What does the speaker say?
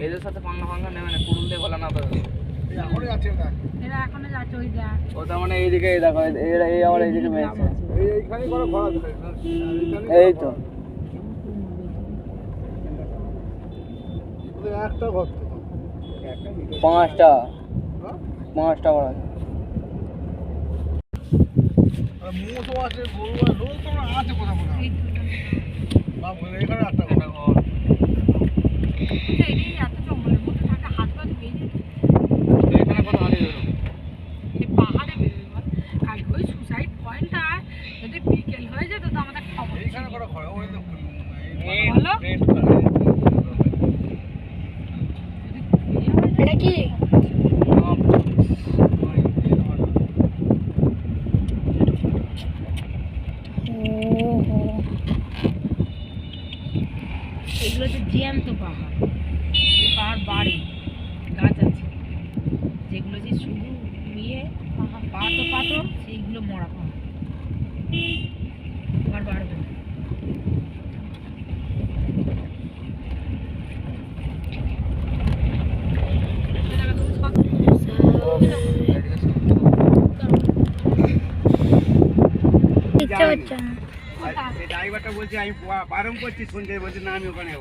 এদের সাথে পাঙ্গা ফাঙ্গা নেবে না, কুড়ুল দিয়ে বলা না তো ও তার মানে এইদিকে দেখো, এই আবার এইদিকে মেয়েছে, এই তো পাঁচটা করা আছে। এগুলো হচ্ছে জ্যান্ত পাহাড়, এই পাহাড় বাড়ে, গাছ আছে, যেগুলো যে শুধু ইয়ে পাথর সেইগুলো মরা পাহাড়, আর বাড়বে না। ড্রাইভারটা বলছে আমি বারণ করছি, শুনছে, বলছে না আমি ওখানে